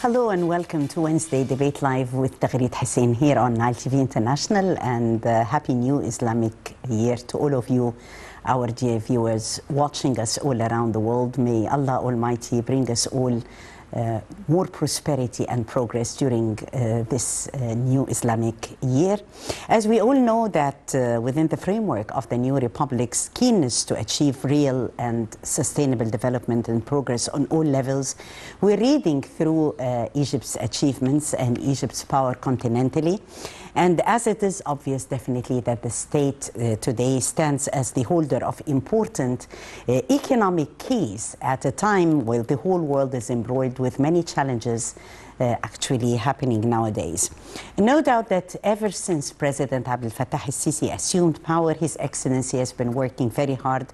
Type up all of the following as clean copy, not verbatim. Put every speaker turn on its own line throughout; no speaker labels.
Hello and welcome to Wednesday Debate Live with Taghreed Hussein here on Nile TV International, and Happy New Islamic Year to all of you, our dear viewers watching us all around the world. May Allah Almighty bring us all more prosperity and progress during this new Islamic year. As we all know that within the framework of the new Republic's keenness to achieve real and sustainable development and progress on all levels, we're reading through Egypt's achievements and Egypt's power continentally. And as it is obvious definitely that the state today stands as the holder of important economic keys at a time where the whole world is embroiled with many challenges actually happening nowadays. No doubt that ever since President Abdel Fattah el-Sisi assumed power, His Excellency has been working very hard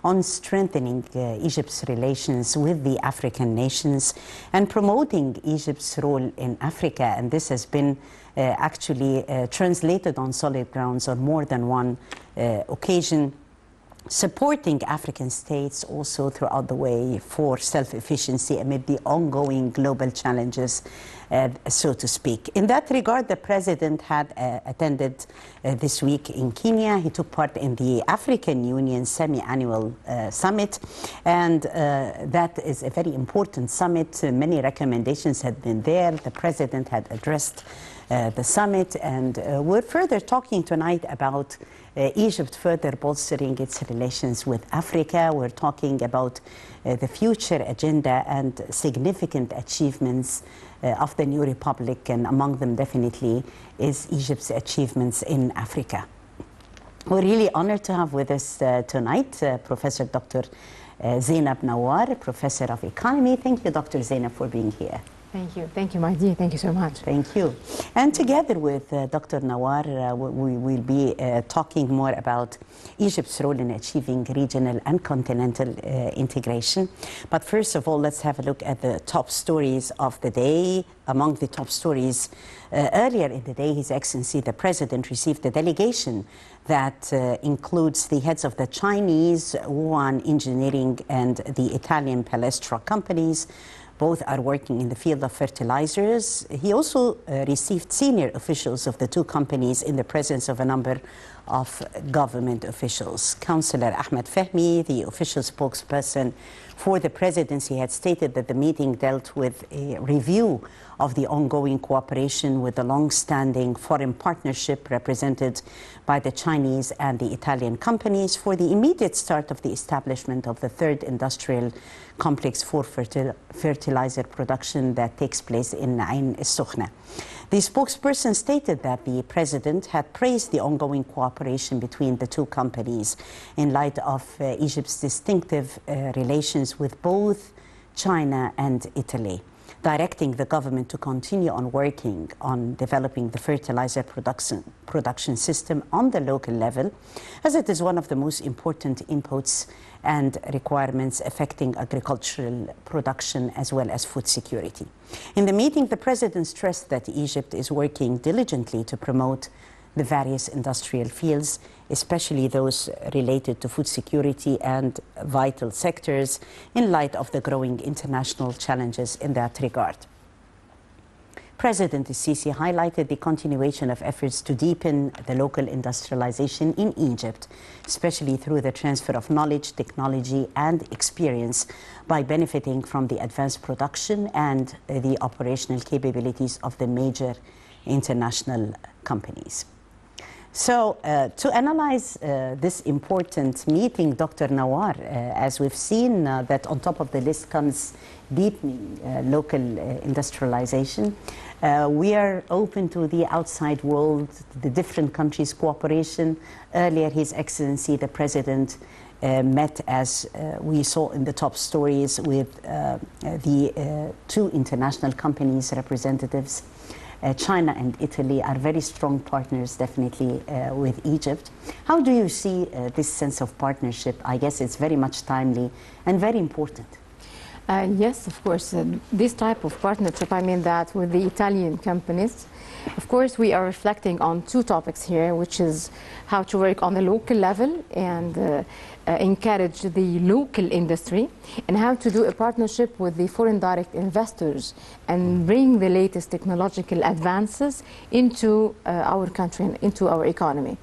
on strengthening Egypt's relations with the African nations and promoting Egypt's role in Africa. And this has been actually translated on solid grounds on more than one occasion, supporting African states also throughout the way for self-efficiency amid the ongoing global challenges, so to speak. In that regard, the President had attended this week in Kenya. He took part in the African Union semi-annual summit, and that is a very important summit. Many recommendations had been there. The President had addressed the summit, and we're further talking tonight about Egypt further bolstering its relations with Africa. We're talking about the future agenda and significant achievements of the new republic, and among them definitely is Egypt's achievements in Africa. We're really honored to have with us tonight Professor Dr. Zainab Nawar, Professor of Economy. Thank you, Dr. Zainab, for being here.
Thank you, Mahdi. Thank you so much.
Thank you. And together with Dr. Nawar, we will be talking more about Egypt's role in achieving regional and continental integration. But first of all, let's have a look at the top stories of the day. Among the top stories, earlier in the day, His Excellency the President received a delegation that includes the heads of the Chinese Wuhan Engineering and the Italian Palestra companies. Both are working in the field of fertilizers. He also received senior officials of the two companies in the presence of a number of government officials. Councillor Ahmed Fahmy, the official spokesperson for the presidency, had stated that the meeting dealt with a review of the ongoing cooperation with the long-standing foreign partnership represented by the Chinese and the Italian companies for the immediate start of the establishment of the third industrial complex for fertilizer production that takes place in Ain al-Sukhna. The spokesperson stated that the President had praised the ongoing cooperation between the two companies in light of Egypt's distinctive relations with both China and Italy, directing the government to continue on working on developing the fertilizer production system on the local level, as it is one of the most important inputs and requirements affecting agricultural production as well as food security. In the meeting, the President stressed that Egypt is working diligently to promote the various industrial fields, especially those related to food security and vital sectors, in light of the growing international challenges in that regard. President el-Sisi highlighted the continuation of efforts to deepen the local industrialization in Egypt, especially through the transfer of knowledge, technology, and experience by benefiting from the advanced production and the operational capabilities of the major international companies. So to analyze this important meeting, Dr. Nawar, as we've seen that on top of the list comes deepening local industrialization, we are open to the outside world, the different countries' cooperation. Earlier, His Excellency the President met, as we saw in the top stories, with the two international companies' representatives. China and Italy are very strong partners, definitely, with Egypt. How do you see this sense of partnership? I guess it's very much timely and very important.
Yes, of course. This type of partnership, I mean that with the Italian companies, of course, we are reflecting on two topics here, which is how to work on the local level and encourage the local industry, and how to do a partnership with the foreign direct investors and bring the latest technological advances into our country and into our economy.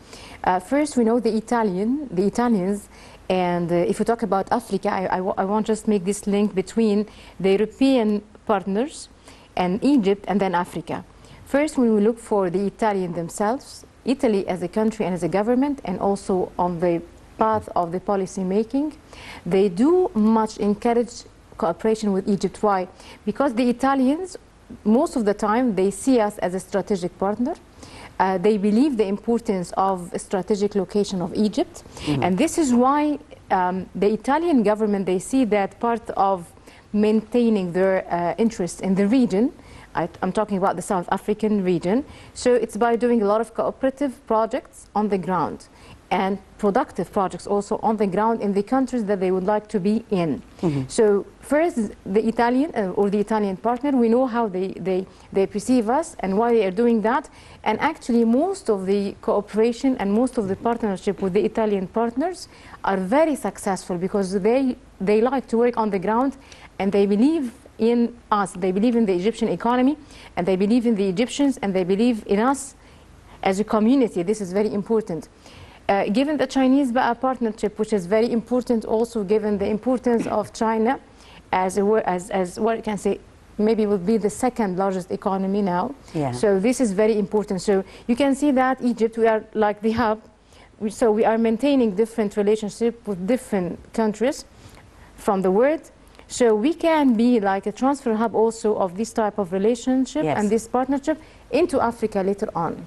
First, we know the Italians. And if we talk about Africa, I want to just make this link between the European partners and Egypt and then Africa. First, when we look for the Italian themselves, Italy as a country and as a government, and also on the path of the policy making, they do much encourage cooperation with Egypt. Why? Because the Italians, most of the time, they see us as a strategic partner. They believe the importance of a strategic location of Egypt. And this is why the Italian government, they see that part of maintaining their interest in the region. I'm talking about the South African region. So it's by doing a lot of cooperative projects on the ground and productive projects also on the ground in the countries that they would like to be in. So first, the Italian or the Italian partner, we know how they perceive us and why they are doing that. And actually, most of the cooperation and most of the partnership with the Italian partners are very successful because they like to work on the ground and they believe in us. They believe in the Egyptian economy and they believe in the Egyptians and they believe in us as a community. This is very important. Given the Chinese partnership, which is very important also given the importance of China as what I can say, maybe will be the second largest economy now.
Yeah.
So this is very important. So you can see that Egypt, we are like the hub. So we are maintaining different relationships with different countries from the world. So we can be like a transfer hub also of this type of relationship and this partnership into Africa later on.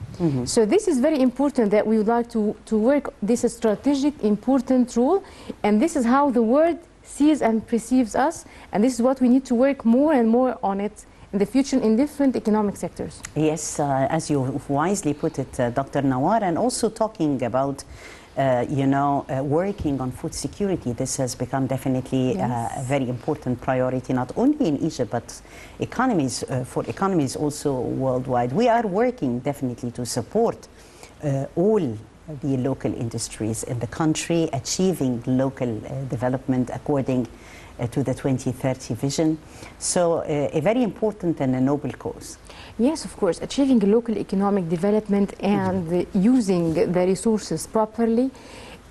So this is very important that we would like to work this strategic important role, and this is how the world sees and perceives us, and this is what we need to work more and more on it in the future in different economic sectors.
Yes, as you wisely put it, Dr. Nawar, and also talking about working on food security. This has become definitely a very important priority, not only in Egypt, but for economies also worldwide. We are working definitely to support all the local industries in the country, achieving local development according to the 2030 vision. So a very important and a noble cause.
Yes, of course, achieving local economic development and using the resources properly.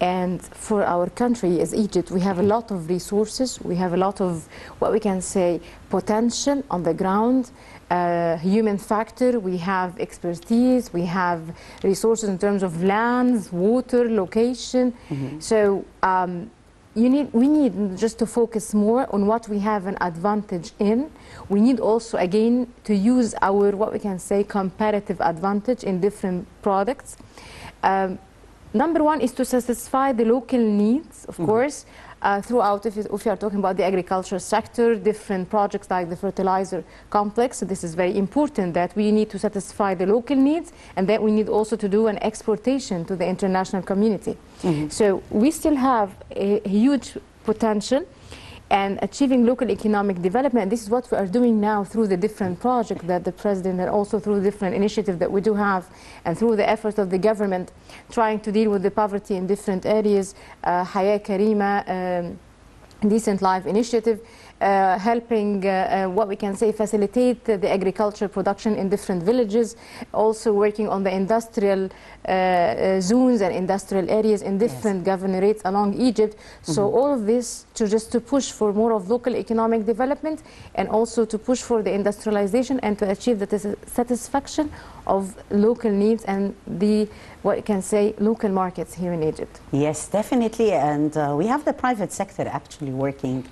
And for our country as Egypt, we have a lot of resources. We have a lot of what we can say potential on the ground, human factor. We have expertise. We have resources in terms of lands, water, location. So we need just to focus more on what we have an advantage in. We need also, again, to use our, what we can say, comparative advantage in different products. Number one is to satisfy the local needs, of course, throughout, if you are talking about the agricultural sector, different projects like the fertilizer complex. So this is very important that we need to satisfy the local needs, and that we need also to do an exportation to the international community. So we still have a huge potential and achieving local economic development. This is what we are doing now through the different projects that the President, and also through different initiatives that we do have, and through the efforts of the government trying to deal with the poverty in different areas, Hayat Karima, Decent Life Initiative, helping what we can say facilitate the agricultural production in different villages, also working on the industrial zones and industrial areas in different governorates along Egypt. So all of this to push for more of local economic development, and also to push for the industrialization and to achieve the satisfaction of local needs and the, what you can say, local markets here in Egypt.
Yes, definitely. And we have the private sector actually working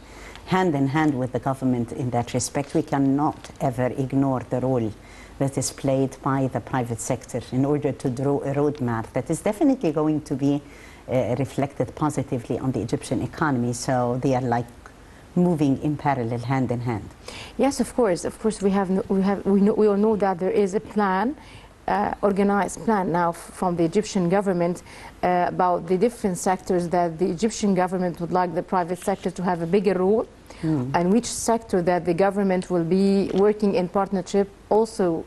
hand in hand with the government in that respect. We cannot ever ignore the role that is played by the private sector in order to draw a roadmap that is definitely going to be reflected positively on the Egyptian economy. So they are like moving in parallel, hand in hand.
Yes, of course. Of course, we all know that there is a plan, organized plan now from the Egyptian government about the different sectors that the Egyptian government would like the private sector to have a bigger role. and which sector that the government will be working in partnership also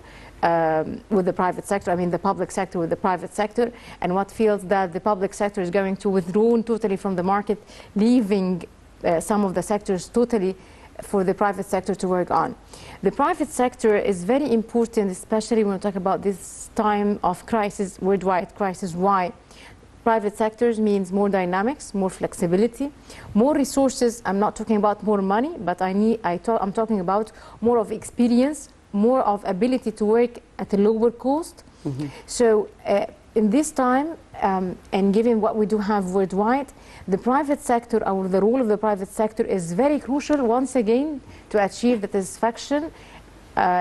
with the private sector, I mean the public sector with the private sector, and what fields that the public sector is going to withdraw totally from the market, leaving some of the sectors totally for the private sector to work on. The private sector is very important, especially when we talk about this time of crisis, worldwide crisis. Why? Private sectors means more dynamics, more flexibility, more resources. I'm not talking about more money, but I'm talking about more of experience, more of ability to work at a lower cost. So in this time, and given what we do have worldwide, the private sector, or the role of the private sector, is very crucial once again to achieve the satisfaction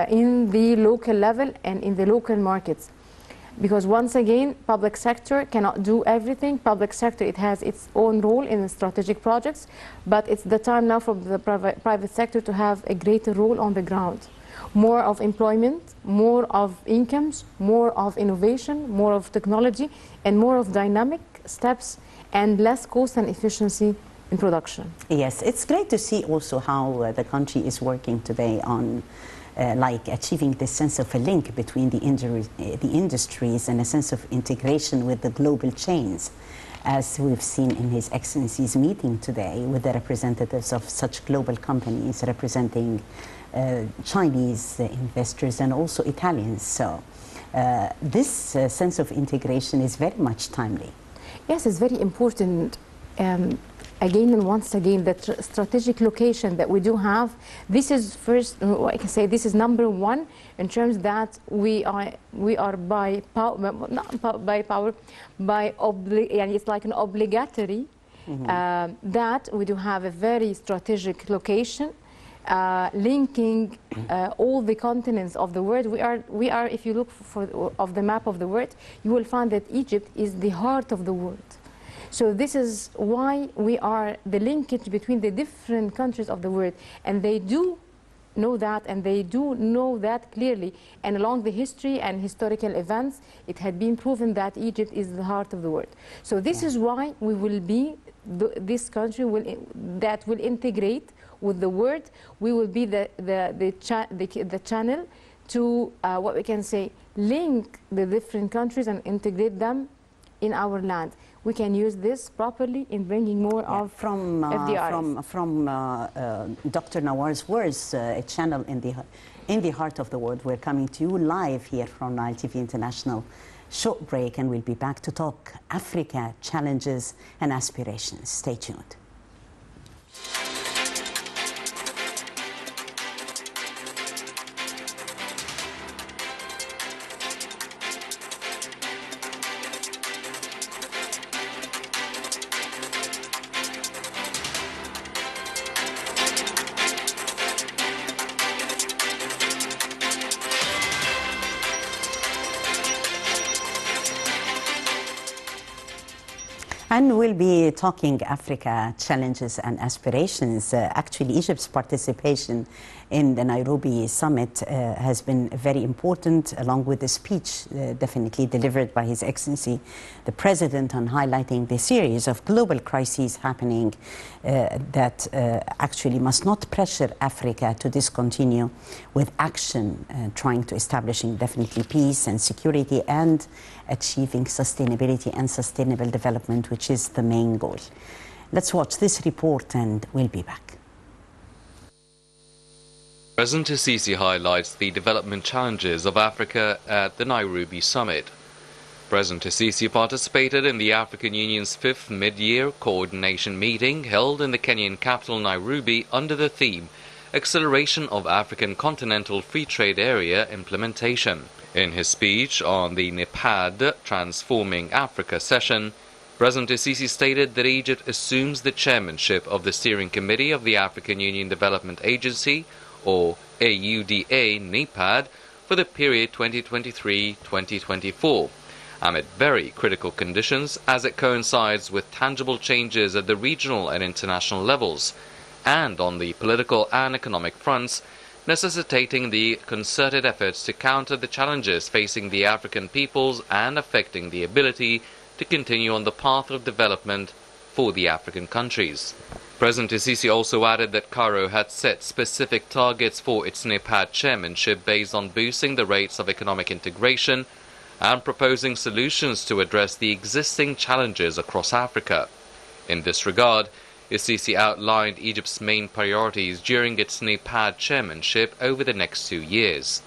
in the local level and in the local markets. Because once again, public sector cannot do everything. Public sector, it has its own role in the strategic projects, but it's the time now for the private sector to have a greater role on the ground. More of employment, more of incomes, more of innovation, more of technology, and more of dynamic steps, and less cost and efficiency in production.
Yes, it's great to see also how the country is working today on like achieving this sense of a link between the industries and a sense of integration with the global chains, as we've seen in His Excellency's meeting today with the representatives of such global companies representing Chinese investors and also Italians. So this sense of integration is very much timely.
Yes, it's very important. Again and once again, the strategic location that we do have, this is first, I can say this is number one in terms that we are by power, not by power, by and it's like an obligatory that we do have a very strategic location linking all the continents of the world. We are, if you look of the map of the world, you will find that Egypt is the heart of the world. So this is why we are the linkage between the different countries of the world, and they do know that, and they do know that clearly. And along the history and historical events, it had been proven that Egypt is the heart of the world. So this is why we will be this country that will integrate with the world. We will be the channel to what we can say link the different countries and integrate them in our land. We can use this properly in bringing more of FDRs.
From Dr. Nawar's words, a channel in the heart of the world. We're coming to you live here from Nile TV International. Short break, and we'll be back to talk Africa, challenges and aspirations. Stay tuned. And we'll be talking Africa, challenges and aspirations. Actually, Egypt's participation in the Nairobi summit has been very important, along with the speech definitely delivered by His Excellency the President on highlighting the series of global crises happening that actually must not pressure Africa to discontinue with action, trying to establishing definitely peace and security and achieving sustainability and sustainable development, which is the main goal. Let's watch this report and we'll be back.
President Sisi highlights the development challenges of Africa at the Nairobi summit. President Sisi participated in the African Union's 5th mid-year coordination meeting held in the Kenyan capital Nairobi under the theme Acceleration of African Continental Free Trade Area Implementation. In his speech on the NEPAD Transforming Africa session, President Sisi stated that Egypt assumes the chairmanship of the Steering Committee of the African Union Development Agency, or AUDA NEPAD, for the period 2023-2024, amid very critical conditions as it coincides with tangible changes at the regional and international levels, and on the political and economic fronts, necessitating the concerted efforts to counter the challenges facing the African peoples and affecting the ability to continue on the path of development for the African countries. President Sisi also added that Cairo had set specific targets for its NEPAD chairmanship based on boosting the rates of economic integration and proposing solutions to address the existing challenges across Africa. In this regard, Sisi outlined Egypt's main priorities during its NEPAD chairmanship over the next 2 years.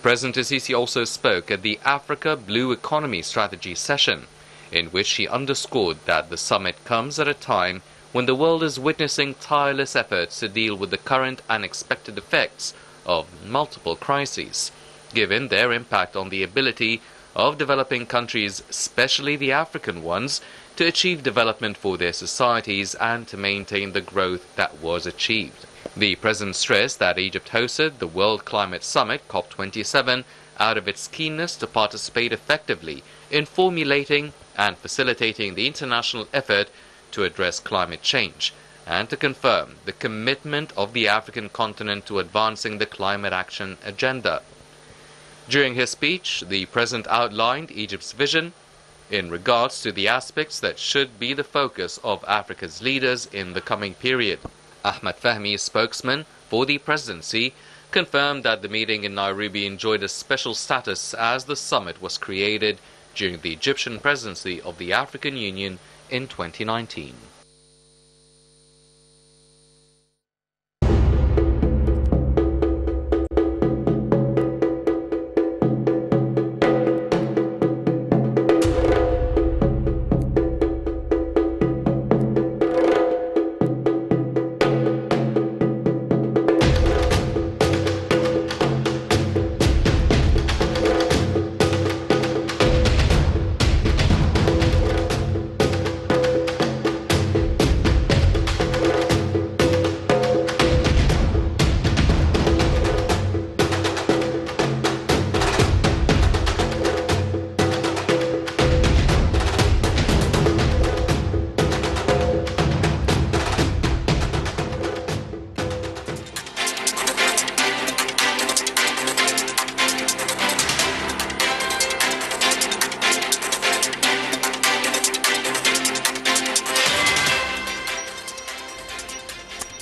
President Sisi also spoke at the Africa Blue Economy Strategy session, in which he underscored that the summit comes at a time when the world is witnessing tireless efforts to deal with the current and expected effects of multiple crises, given their impact on the ability of developing countries, especially the African ones, to achieve development for their societies and to maintain the growth that was achieved. The President stressed that Egypt hosted the World Climate Summit, COP27, out of its keenness to participate effectively in formulating and facilitating the international effort to address climate change, and to confirm the commitment of the African continent to advancing the climate action agenda. During his speech, the President outlined Egypt's vision in regards to the aspects that should be the focus of Africa's leaders in the coming period. Ahmed Fahmy, spokesman for the presidency, confirmed that the meeting in Nairobi enjoyed a special status as the summit was created during the Egyptian presidency of the African Union in 2019.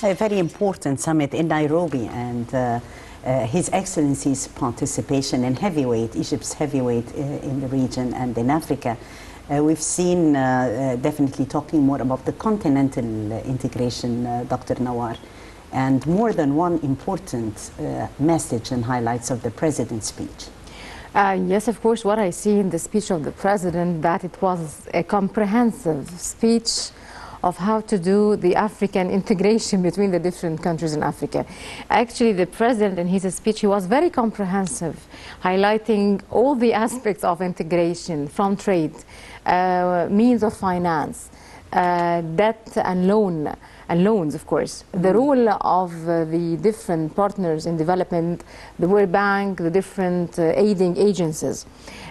A very important summit in Nairobi, and His Excellency's participation in heavyweight, Egypt's heavyweight in the region and in Africa. We've seen, definitely talking more about the continental integration, Dr. Nawar, and more than one important message and highlights of the President's speech.
Yes, of course, what I see in the speech of the President, that it was a comprehensive speech of how to do the African integration between the different countries in Africa. Actually, the President in his speech, he was very comprehensive, highlighting all the aspects of integration, from trade, means of finance, debt and loans, of course, the role of the different partners in development, the World Bank, the different aiding agencies.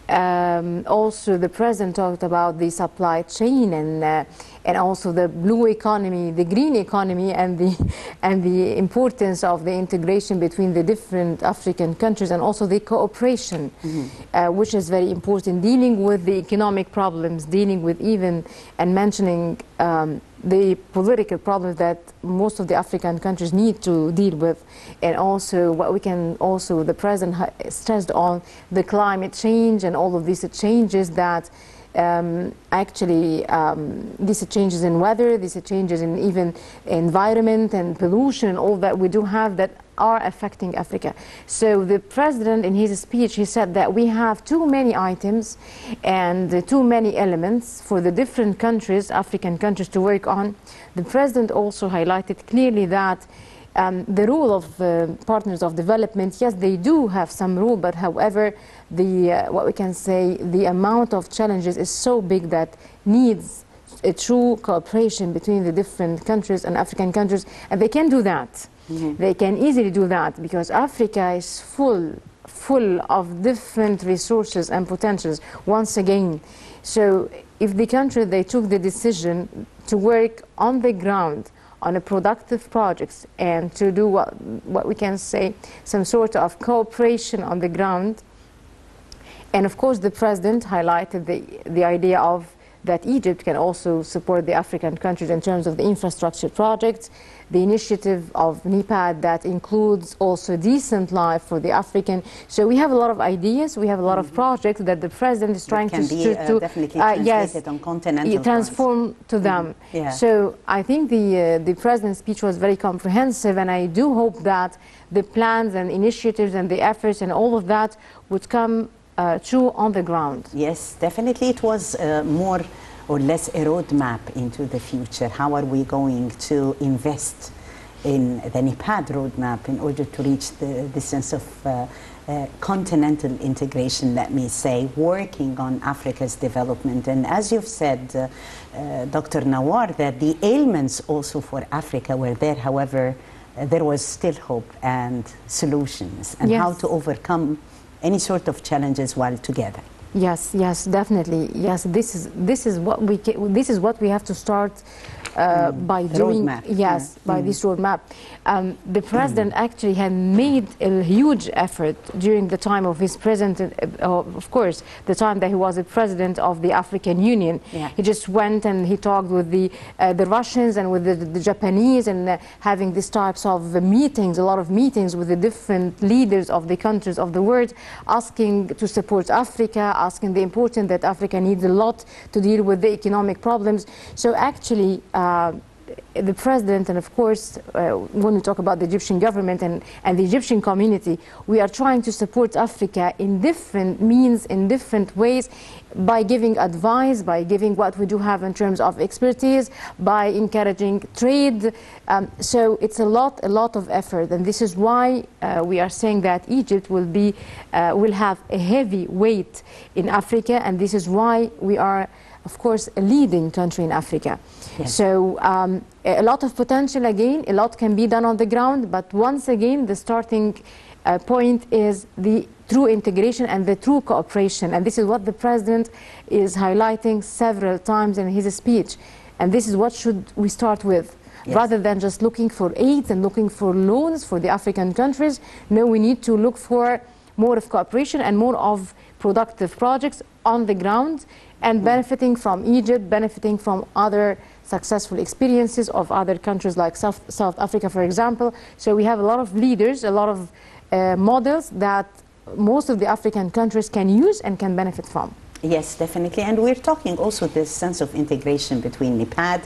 Also, the President talked about the supply chain and also the blue economy, the green economy, and the importance of the integration between the different African countries, and also the cooperation, which is very important, dealing with the economic problems, dealing with even and mentioning the political problems that most of the African countries need to deal with, and also what we can also, the President stressed on the climate change and all of these changes that these changes in weather, these changes in even environment and pollution and all that we do have that are affecting Africa. So the President in his speech, he said that we have too many items and too many elements for the different countries, African countries, to work on. The President also highlighted clearly that the role of partners of development, yes, they do have some role, but however, what we can say, the amount of challenges is so big that needs a true cooperation between the different countries and African countries, and they can do that. They can easily do that because Africa is full of different resources and potentials, once again. So if the country, they took the decision to work on the ground on a productive projects and to do what we can say, some sort of cooperation on the ground. And of course, the President highlighted the idea of that Egypt can also support the African countries in terms of the infrastructure projects, the initiative of NEPAD that includes also decent life for the African. So we have a lot of ideas, we have a lot of projects that the president is trying
to definitely translate on continental
transform to them.
Yeah.
So I think the president's speech was very comprehensive, and I do hope that the plans and initiatives and the efforts and all of that would come true on the ground.
Yes, definitely it was more or less a roadmap into the future. How are we going to invest in the NEPAD roadmap in order to reach the sense of continental integration, let me say, working on Africa's development. And as you've said, Dr. Nawar, that the ailments also for Africa were there. However, there was still hope and solutions, and how to overcome any sort of challenges while together.
Yes, yes, definitely. Yes, this is what we have to start by doing.
Roadmap.
Yes, by this roadmap. The president actually had made a huge effort during the time of his president. Of course, the time that he was the president of the African Union.
Yeah.
He just went and he talked with the Russians and with the Japanese, and having these types of meetings, a lot of meetings with the different leaders of the countries of the world, asking to support Africa, asking the importance that Africa needs a lot to deal with the economic problems. So actually, the president, and of course, when we talk about the Egyptian government and the Egyptian community, we are trying to support Africa in different means, in different ways, by giving advice, by giving what we do have in terms of expertise, by encouraging trade. So it's a lot of effort, and this is why we are saying that Egypt will have a heavy weight in Africa, and this is why we are, of course, a leading country in Africa. Yes. So a lot of potential again, a lot can be done on the ground, but once again, the starting point is the true integration and the true cooperation. And this is what the president is highlighting several times in his speech. And this is what should we start with. Yes. Rather than just looking for aid and looking for loans for the African countries, no, we need to look for more of cooperation and more of productive projects on the ground, and benefiting from Egypt, benefiting from other successful experiences of other countries like South Africa, for example. So we have a lot of leaders, a lot of models that most of the African countries can use and can benefit from.
Yes, definitely. And we're talking also this sense of integration between NEPAD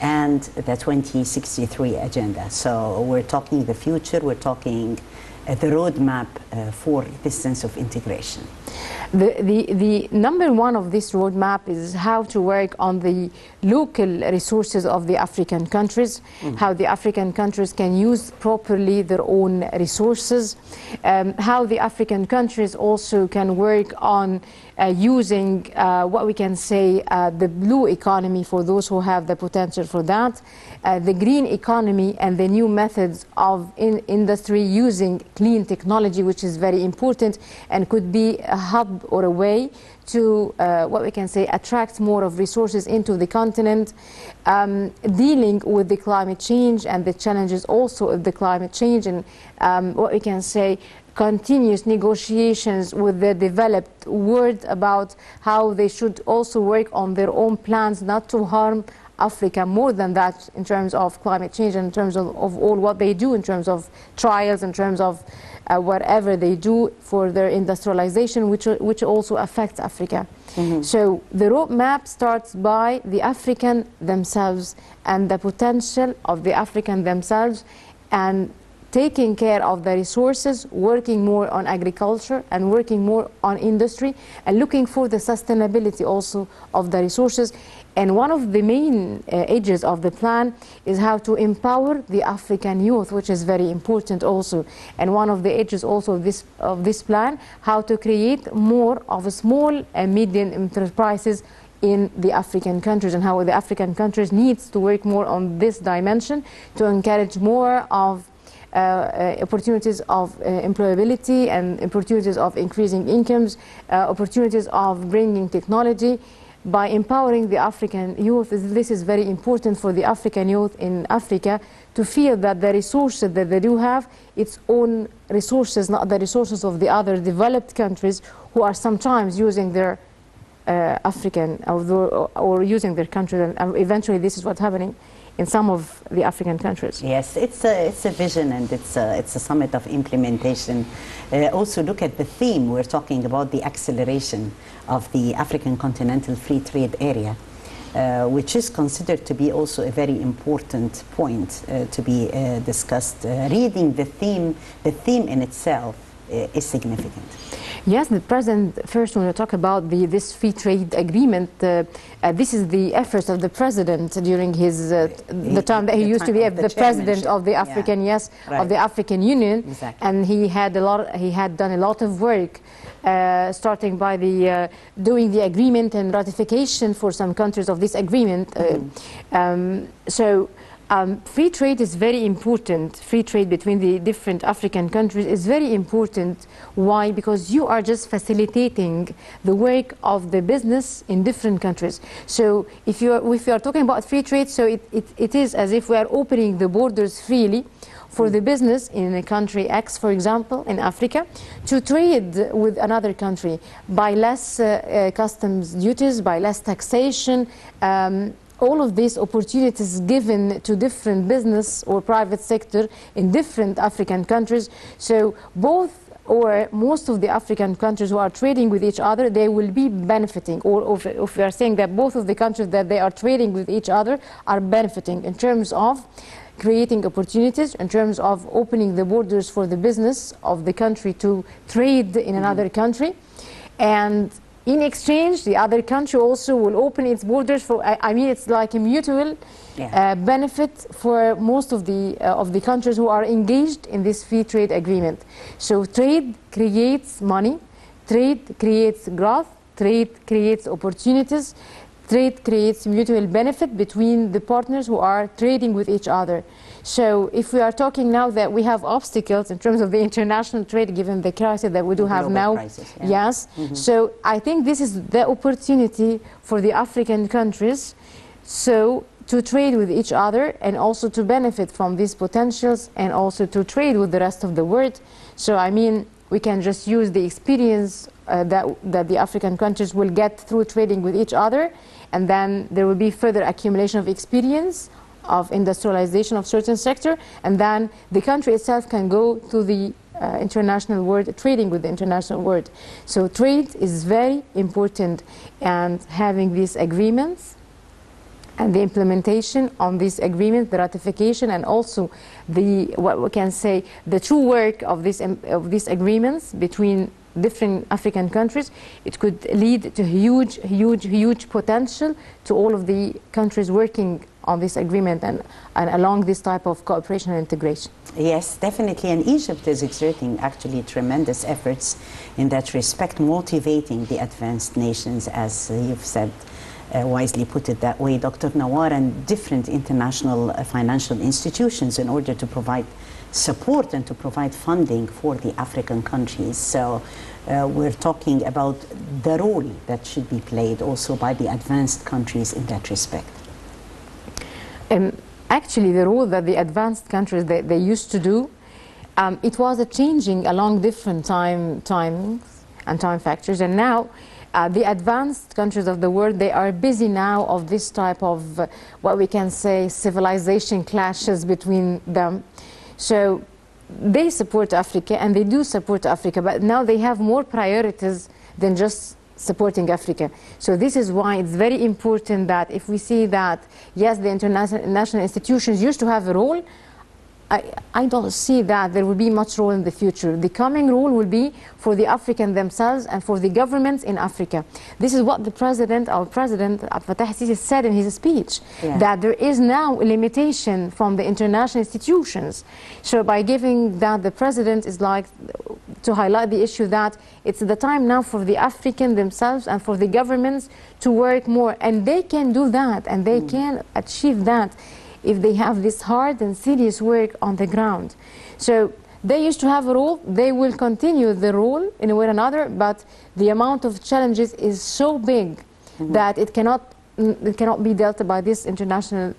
and the 2063 agenda. So we're talking the future, we're talking the roadmap for this sense of integration.
The number one of this roadmap is how to work on the local resources of the African countries, how the African countries can use properly their own resources, how the African countries also can work on using what we can say the blue economy for those who have the potential for that, the green economy and the new methods of industry using clean technology, which is very important and could be a hub or a way to what we can say attract more of resources into the continent, dealing with the climate change and the challenges also of the climate change, and what we can say continuous negotiations with the developed world about how they should also work on their own plans not to harm Africa more than that in terms of climate change and in terms of all what they do in terms of trials, in terms of whatever they do for their industrialization, which also affects Africa. So the roadmap starts by the African themselves and the potential of the African themselves, and taking care of the resources, working more on agriculture and working more on industry, and looking for the sustainability also of the resources. And one of the main edges of the plan is how to empower the African youth, which is very important also. And one of the edges also of this plan, how to create more of small and medium enterprises in the African countries, and how the African countries needs to work more on this dimension to encourage more of opportunities of employability and opportunities of increasing incomes, opportunities of bringing technology. By empowering the African youth, this is very important for the African youth in Africa to feel that the resources that they do have, its own resources, not the resources of the other developed countries who are sometimes using their African, or using their country, and eventually this is what's happening in some of the African countries.
Yes, it's a vision, and it's a summit of implementation. Also look at the theme. We're talking about the acceleration of the African Continental Free Trade Area, which is considered to be also a very important point to be discussed. Reading the theme in itself is significant.
Yes, the President, first when we talk about this free trade agreement, this is the efforts of the President during his, the time that he used to be the President of the African, of the African Union.
Exactly.
And he had done a lot of work, starting by doing the agreement and ratification for some countries of this agreement. Free trade is very important. Free trade between the different African countries is very important. Why? Because you are just facilitating the work of the business in different countries. So if you are talking about free trade, so it is as if we are opening the borders freely for the business in a country X, for example, in Africa, to trade with another country by less customs duties, by less taxation, all of these opportunities given to different business or private sector in different African countries. So both or most of the African countries who are trading with each other, they will be benefiting, or if we are saying that both of the countries that they are trading with each other are benefiting in terms of creating opportunities, in terms of opening the borders for the business of the country to trade in another country. And in exchange, the other country also will open its borders for, I mean, it's like a mutual benefit for most of the countries who are engaged in this free trade agreement. So trade creates money, trade creates growth, trade creates opportunities, trade creates mutual benefit between the partners who are trading with each other. So if we are talking now that we have obstacles in terms of the international trade, given the crisis that we do have now, yes. So I think this is the opportunity for the African countries to trade with each other and also to benefit from these potentials and also to trade with the rest of the world. So I mean, we can just use the experience that the African countries will get through trading with each other, and then there will be further accumulation of experience of industrialization of certain sector, and then the country itself can go to the international world, trading with the international world. So trade is very important, and having these agreements and the implementation on this agreement, the ratification, and also what we can say the true work of these agreements between different African countries, it could lead to huge potential to all of the countries working on this agreement and along this type of cooperation and integration.
Yes, definitely, and Egypt is exerting actually tremendous efforts in that respect, motivating the advanced nations, as you've said, wisely put it that way, Dr. Nawar, and different international financial institutions in order to provide support and to provide funding for the African countries. So we're talking about the role that should be played also by the advanced countries in that respect.
Actually, the role that the advanced countries they used to do, it was changing along different timings and time factors, and now the advanced countries of the world, they are busy now of this type of what we can say civilization clashes between them. So they support Africa, and they do support Africa, but now they have more priorities than just supporting Africa. So this is why it's very important that if we see that, yes, the international institutions used to have a role, I don't see that there will be much role in the future. The coming role will be for the African themselves and for the governments in Africa. This is what our President Abdel Fattah el-Sisi said in his speech, that there is now a limitation from the international institutions. So by giving that, the President is like to highlight the issue that it's the time now for the African themselves and for the governments to work more, and they can do that, and they can achieve that if they have this hard and serious work on the ground. So they used to have a role, they will continue the role in a way or another, but the amount of challenges is so big that it cannot be dealt by these international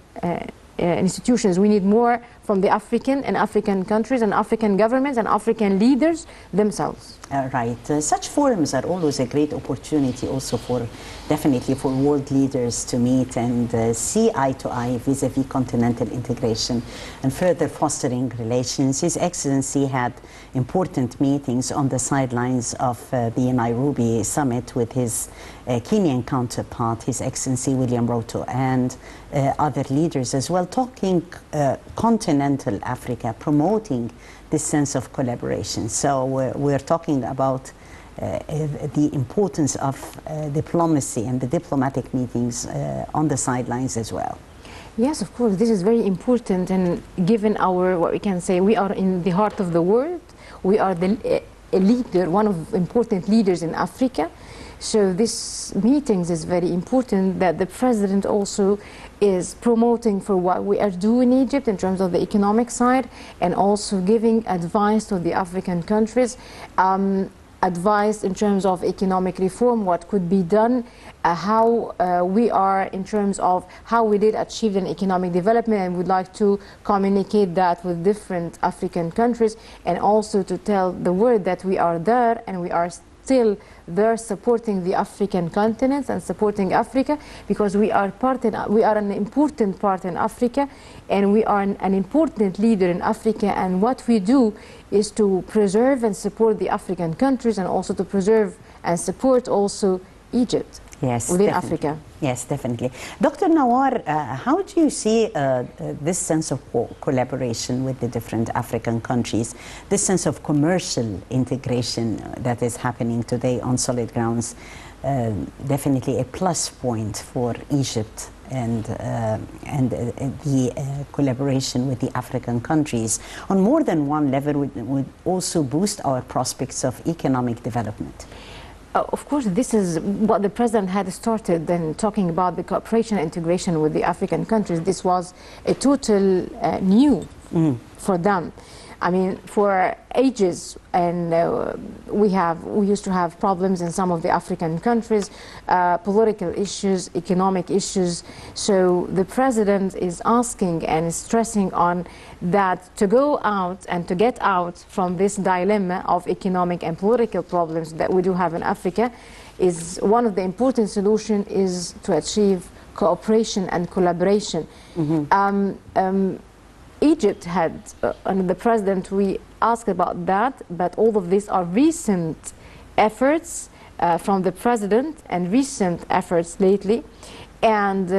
institutions. We need more from the African and African countries and African governments and African leaders themselves.
Right. Such forums are always a great opportunity also for, definitely for world leaders to meet and see eye to eye vis-a-vis continental integration and further fostering relations. His Excellency had important meetings on the sidelines of the Nairobi summit with his Kenyan counterpart, His Excellency William Ruto, and other leaders as well, talking continental Africa, promoting this sense of collaboration. So we're talking about the importance of diplomacy and the diplomatic meetings on the sidelines as well.
Yes, of course, this is very important, and given our, what we can say, we are in the heart of the world, we are a leader, one of important leaders in Africa. So this meetings is very important, that the President also is promoting for what we are doing in Egypt in terms of the economic side, and also giving advice to the African countries, advice in terms of economic reform, what could be done, how we are in terms of how we did achieve an economic development, and would like to communicate that with different African countries, and also to tell the world that we are there and we are still there supporting the African continent and supporting Africa, because we are an important part in Africa, and we are an important leader in Africa, and what we do is to preserve and support the African countries, and also to preserve and support also Egypt.
Yes,
within
definitely.
Africa.
Yes, definitely. Dr. Nawar, how do you see this sense of collaboration with the different African countries, this sense of commercial integration that is happening today on solid grounds? Definitely a plus point for Egypt and the collaboration with the African countries on more than one level would also boost our prospects of economic development.
Of course, this is what the President had started in talking about the cooperation and integration with the African countries. This was a total new for them. I mean, for ages, and we used to have problems in some of the African countries, political issues, economic issues. So the President is asking and stressing on that to go out and to get out from this dilemma of economic and political problems that we do have in Africa. Is one of the important solutions is to achieve cooperation and collaboration. Egypt had, under the President, we asked about that, but all of these are recent efforts from the President and recent efforts lately. And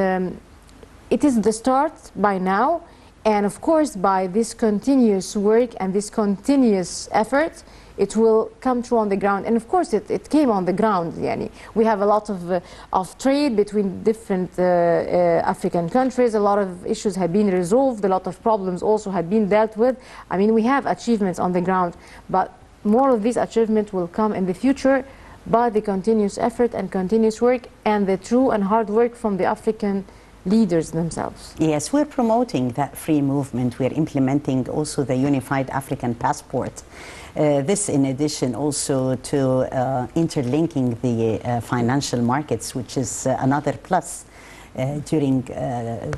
it is the start by now, and of course by this continuous work and this continuous effort, it will come true on the ground. And of course it came on the ground. Yani. We have a lot of trade between different African countries. A lot of issues have been resolved. A lot of problems also have been dealt with. I mean, we have achievements on the ground, but more of these achievements will come in the future by the continuous effort and continuous work and the true and hard work from the African leaders themselves.
Yes, we're promoting that free movement. We're implementing also the Unified African Passport. This in addition also to interlinking the financial markets, which is another plus during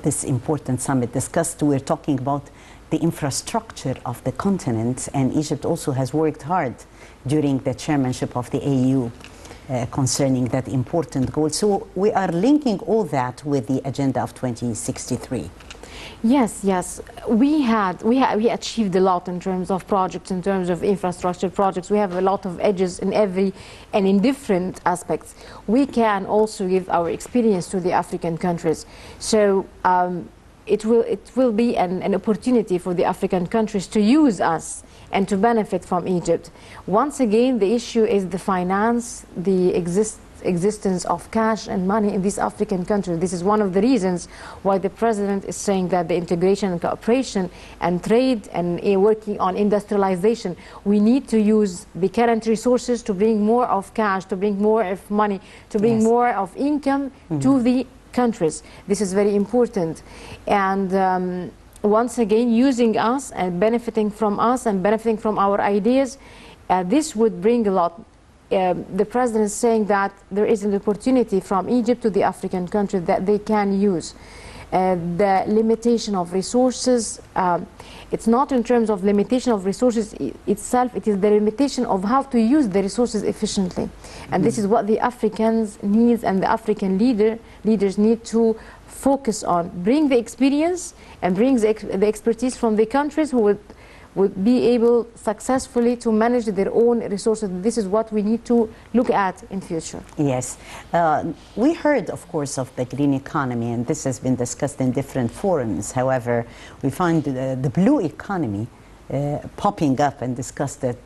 this important summit discussed. We're talking about the infrastructure of the continent, and Egypt also has worked hard during the chairmanship of the AU concerning that important goal. So we are linking all that with the agenda of 2063.
Yes, we achieved a lot in terms of projects, in terms of infrastructure projects. We have a lot of edges in every and in different aspects. We can also give our experience to the African countries. So it will be an opportunity for the African countries to use us and to benefit from Egypt. Once again, the issue is the finance, the existence of cash and money in these African countries. This is one of the reasons why the President is saying that the integration and cooperation and trade and working on industrialization, we need to use the current resources to bring more of cash, to bring more of money, to bring more of income to the countries. This is very important. And once again, using us and benefiting from us and benefiting from our ideas, this would bring a lot. The President is saying that there is an opportunity from Egypt to the African countries that they can use. The limitation of resources, It's not in terms of limitation of resources itself, it is the limitation of how to use the resources efficiently. And this is what the Africans need and the African leaders need to focus on. Bring the experience and bring the expertise from the countries who would be able successfully to manage their own resources. This is what we need to look at in future.
Yes. We heard, of course, of the green economy, and this has been discussed in different forums. However, we find the blue economy popping up and discussed at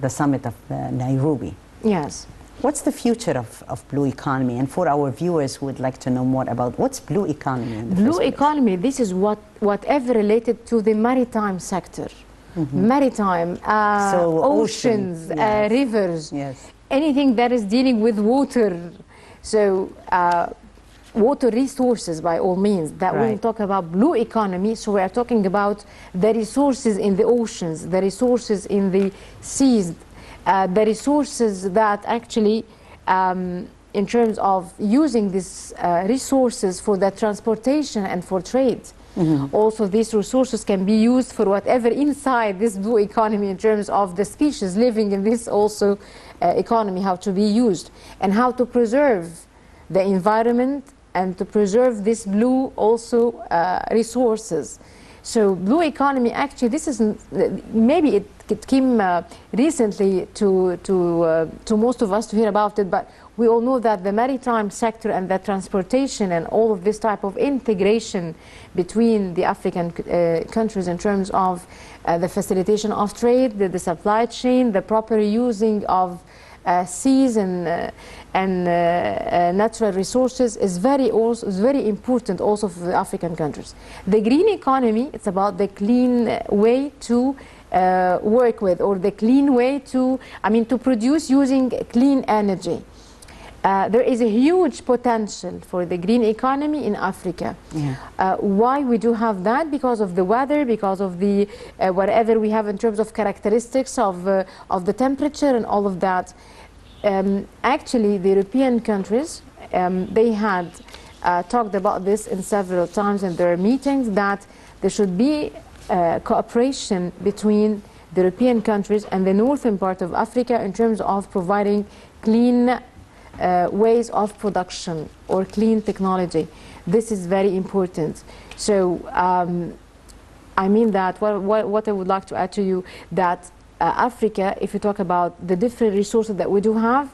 the summit of Nairobi.
Yes.
What's the future of blue economy? And for our viewers who would like to know more about what's blue economy in the
Blue economy, this is whatever related to the maritime sector. Maritime,
So
oceans,
yes.
rivers,
Yes.
anything that is dealing with water. So water resources by all means. That when we
Right.
talk about blue economy, so we are talking about the resources in the oceans, the resources in the seas, the resources that actually in terms of using these resources for the transportation and for trade. Also, these resources can be used for whatever inside this blue economy in terms of the species living in this also economy, how to be used and how to preserve the environment and to preserve this blue also resources. So blue economy, actually, this is maybe it came recently to most of us to hear about it, but we all know that the maritime sector and the transportation and all of this type of integration between the African countries in terms of the facilitation of trade, the supply chain, the proper using of seas and natural resources is very important also for the African countries. The green economy, it's about the clean way to work with, or the clean way to, to produce using clean energy. There is a huge potential for the green economy in Africa. Yeah. Why we do have that? Because of the weather, because of the whatever we have in terms of characteristics of the temperature and all of that. Actually, the European countries, they had talked about this in several times in their meetings, that there should be cooperation between the European countries and the northern part of Africa in terms of providing clean ways of production or clean technology. This is very important. So I mean that what I would like to add to you, that Africa, if you talk about the different resources that we do have,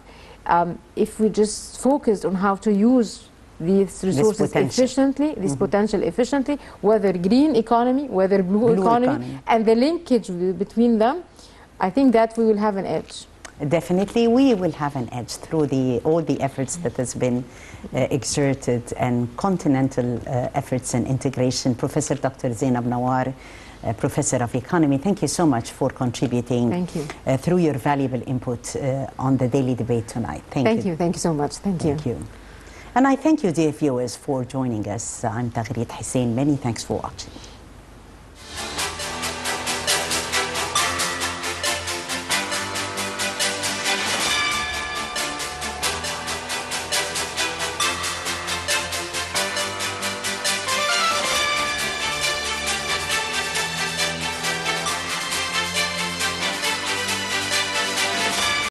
if we just focused on how to use these resources efficiently, this potential efficiently, whether green economy, whether blue economy, and the linkage between them, I think that we will have an edge.
Definitely, we will have an edge through all the efforts that has been exerted and continental efforts and integration. Professor Dr. Zainab Nawar, Professor of Economy, thank you so much for contributing through your valuable input on the daily debate tonight. Thank you.
Thank you so much. Thank you.
And I thank you, dear viewers, for joining us. I'm Taghreed Hussein. Many thanks for watching.